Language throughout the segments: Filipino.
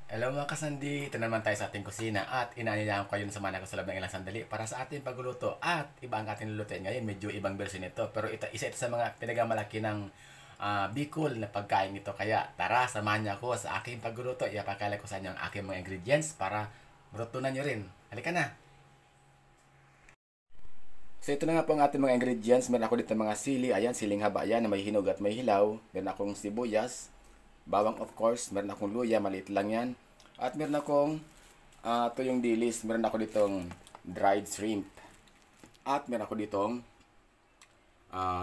Hello mga kasandi, ito naman tayo sa ating kusina at inaanyayahan ko kayo na samahan ko sa loob ng ilang sandali para sa ating pagluluto at iba ang ating lulutuin ngayon, medyo ibang version nito pero isa ito sa mga pinagamalaki ng Bicol na pagkain nito, kaya tara samahan niyo ako sa aking pagluluto. Ipakala ko sa inyo ang aking mga ingredients para matutunan nyo rin. Halika na! So ito na nga po ang ating mga ingredients. Meron ako dito mga sili, ayan, siling haba yan na may hinog at may hilaw. Meron akong sibuyas, bawang of course, meron akong luya, maliit lang yan. At meron akong tuyong dilis, meron ako ditong dried shrimp. At meron ako ditong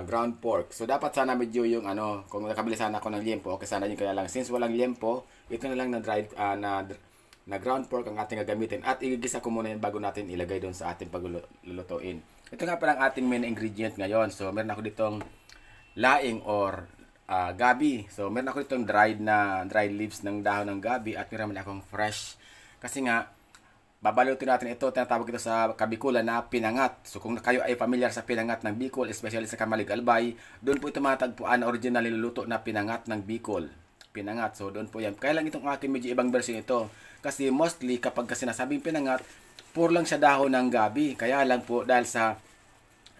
ground pork. So dapat sana medyo yung kung nakabili sana ako ng liempo, okay sana yun, kaya lang. Since walang liempo, ito na lang na dried, na ground pork ang ating gagamitin. At igigisa ko muna yan bago natin ilagay doon sa ating paglulutuin. Ito nga pala ang ating main ingredient ngayon. So meron ako ditong laing or gabi. So meron ako ditong dried leaves ng dahon ng gabi at meron akong fresh. Kasi nga babalutin natin ito, tinatawag ito sa Kabikulan na pinangat. So kung kayo ay familiar sa pinangat ng Bicol, especially sa Kamalig Albay, doon po ito matagpuan na original niluluto na pinangat ng Bicol. Pinangat. So doon po yan. Kaya lang itong ating medyo ibang version ito. Kasi mostly kapag sinasabing pinangat, puro lang siya dahon ng gabi. Kaya lang po dahil sa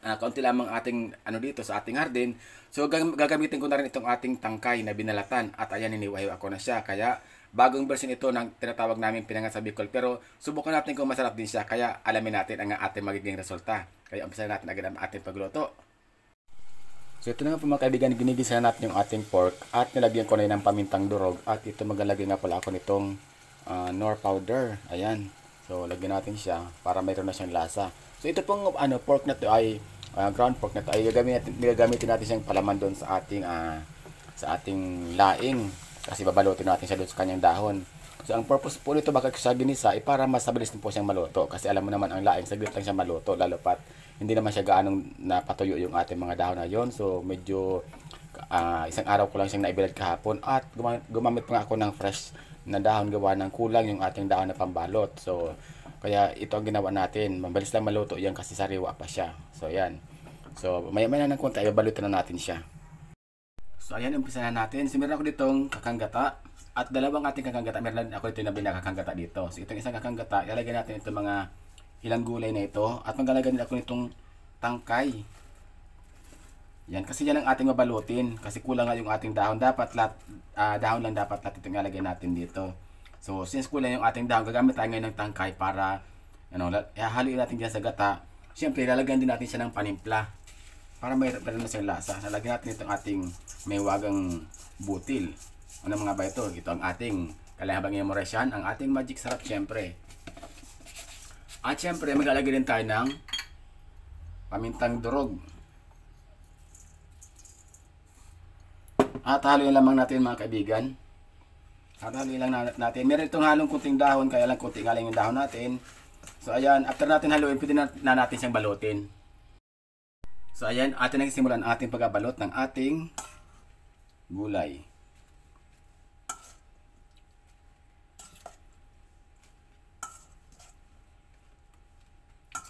kaunti lamang ating dito sa ating hardin, so gagamitin ko na rin itong ating tangkay na binalatan at ayan, iniwahiw ako na siya. Kaya bagong version ito ng tinatawag namin pinangat sa Bicol, pero subukan natin kung masarap din siya, kaya alamin natin ang ating magiging resulta. Kaya umpisahan natin agad ang ating pagluto. So ito na nga po mga kaibigan, ginigisa natin yung ating pork at nilagyan ko na yun ng pamintang durog at ito maglalagay nga pala ako nitong nor powder. Ayan. So lagyan natin siya para mayroon na siyang lasa. So ito pong pork na to ay ground pork na to ay gagamitin natin siyang palaman doon sa ating laing kasi babalutin natin siya doon sa kanyang dahon. So ang purpose po nito bakit sa ginisa ay para mas mabilis din po siyang maluto kasi alam mo naman ang laing saglit lang siya maluto, lalo pat hindi naman siya gaanong napatuyo yung ating mga dahon na yon. So medyo isang araw ko lang siyang naibilad kahapon at gumamit pa nga ako ng fresh na dahon gawa ng kulang yung ating dahon na pambalot. So kaya ito ang ginawa natin, mabilis lang maluto yan kasi sariwa pa siya. So ayan. So maya-maya ng konti ay babalutin na natin siya. So ayan, umpisa na natin. So meron ako ditong kakanggata at dalawang ating kakanggata. Meron din ako dito na binakakanggata dito. So itong isang kakanggata, ilalagay natin itong mga ilang gulay na ito at maglalagay din ako nitong tangkay. Yan, kasi yan ang ating mabalutin kasi kulang nga yung ating dahon. Dapat dahon lang dapat natin itong ilalagay natin dito. So since kulang yung ating dahon, gagamit tayo ngayon ng tangkay para haluin natin dyan sa gata. Siyempre lalagyan din natin siya ng panimpla para may na siyang lasa. Lalagyan natin itong ating may wagang butil. Ano mga ba ito? Ito ang ating kalahabang memorasyan, ang ating magic sarap siyempre. At siyempre maglalagay din tayo ng pamintang durog. At haluin lamang natin mga kaibigan. Haluin lang natin. Meron itong halong kunting dahon, kaya lang kunting nga lang yung dahon natin. So ayan, after natin haluin, pwede na natin siyang balutin. So ayan, atin nagsimulan ang ating pagbabalot ng ating gulay.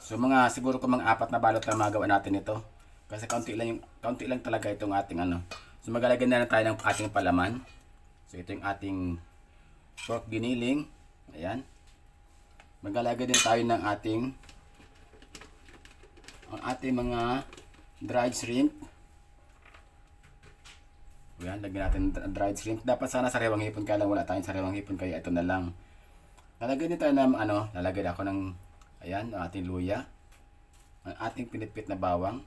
So siguro kung mga 4 na balot na magawa natin ito. Kasi kaunti lang talaga itong ating So maglalagay na tayo ng ating palaman. So ito yung ating pork giniling. Ayan. Maglalagay din tayo ng ating mga dried shrimp. Ayan, lagyan natin dried shrimp. Dapat sana sariwang hipon, kaya lang wala tayong sariwang hipon, kaya ito na lang. Lalagay din tayo ng lalagay ako ng ayan, ang ating luya. Ang ating pinitpit na bawang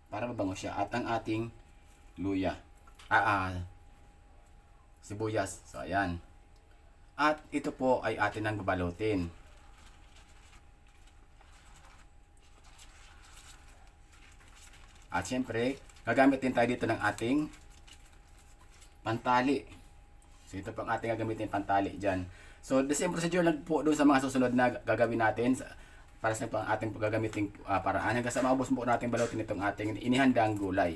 para mabango siya at ang ating luya. Sibuyas. So ayan. At ito po ay atin ang babalutin. At syempre, gagamit din tayo dito ng ating pantali. So ito po ang ating gagamitin pantali dyan. So the same procedure lang po doon sa mga susunod na gagawin natin para sa ating gagamitin paraan. Hanggang sa maubos po natin balutin itong ating inihandang gulay.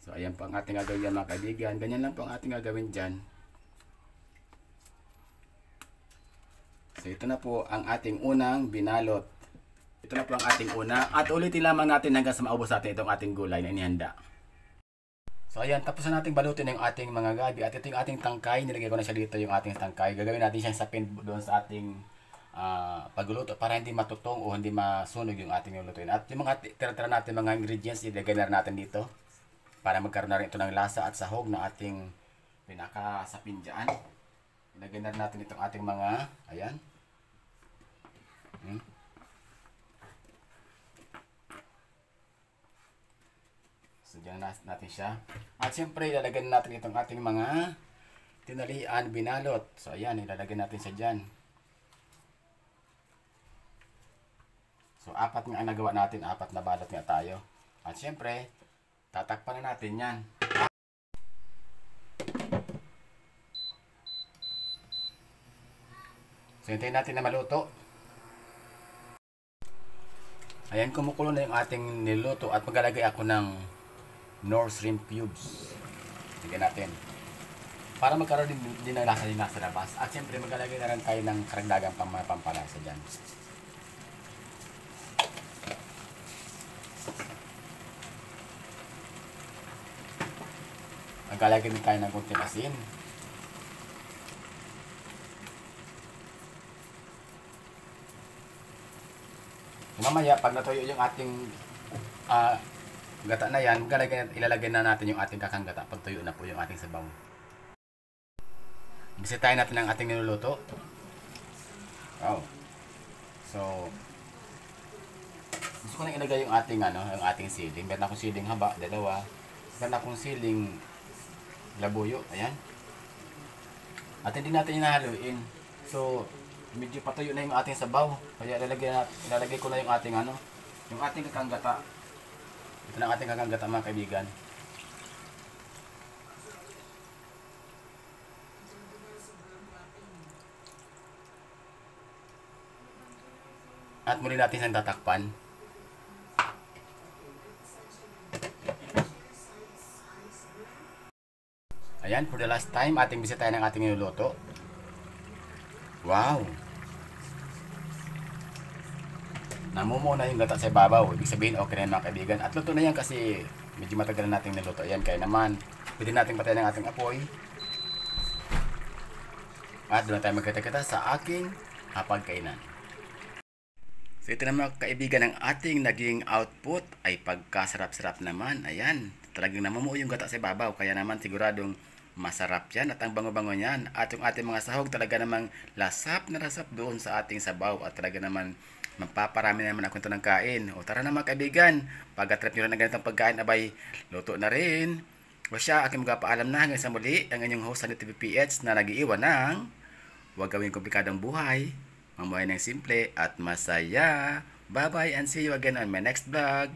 So ayan po ang ating gagawin yan mga kaibigan. Ganyan lang po ang ating gagawin dyan. So ito na po ang ating unang binalot. Ito na po ang ating una. At ulitin lamang natin hanggang sa maubos natin itong ating gulay na inihanda. So ayan, tapos na nating balutin yung ating mga gabi. At ito yung ating tangkay. Nilagay ko na siya dito yung ating tangkay. Gagawin natin siyang sapin doon sa ating pagluluto para hindi matutong o hindi masunog yung ating lulutuin. At yung mga tira-tira natin mga ingredients, ilagay na natin dito para magkaroon na rin ito ng lasa at sahog na ating pinakasapin dyan. Ilagay na natin itong ating mga, ayan. So, dyan natin siya. At siyempre, ilalagay natin itong ating mga tinalian, binalot. So, ayan, ilalagay natin siya dyan. So, 4 nga ang nagawa natin, 4 na balot nga tayo. At siyempre, tatakpan na natin yan. So, hintayin natin na maluto. Ayan, kumukulo na yung ating niluto at maglalagay ako ng Knorr shrimp cubes. Tignan natin. Para magkaroon din ng lasa din nasa labas. At siyempre maglalagay na rin tayo ng karagdagang pampalasa dyan. Maglalagay din tayo ng kunting asin. Mamaya pag natuyo yung ating gata na yan, ilalagay na natin yung ating kakang gata pag tuyo na po yung ating sabaw. Bisitahin natin ang ating niluluto. Wow. So, gusto ko na ilagay yung ating yung ating siling. Meron akong siling haba, 2. Meron akong siling labuyo, ayan. At hindi natin hinahaluin. So, medyo patuyo na yung ating sabaw. Kaya ilalagay ko na yung ating yung ating kakang gata. Ito na ang ating kakang gata mga kaibigan. At muli natin siyang tatakpan. Ayan, for the last time, ating bisitahin ang ating niluluto. Wow! Namumuo na yung gata sa ibabaw. Ibig sabihin, okay na yun mga kaibigan. At luto na yan kasi medyo matagal na natin niluto. Ayan, kaya naman, pwede natin patayin ang ating apoy. At doon na tayo magkita-kita sa aking hapagkainan. So ito na mga kaibigan, ang ating naging output ay pagkasarap-sarap naman. Ayan, talagang namumuo yung gata sa ibabaw. Kaya naman siguradong masarap yan at ang bango-bango niyan. At yung ating mga sahog talaga namang lasap na lasap doon sa ating sabaw. At talaga naman mapaparami naman ako ito ng kain. O tara na mga kaibigan, pag-atrap nyo na ng ganitong pagkain, abay, luto na rin. O siya, aking magpapaalam na hanggang sa muli, ang inyong host sa TVPH na nag-iiwan ng huwag gawing komplikadong buhay, mamuhay ng simple at masaya. Bye-bye and see you again on my next vlog.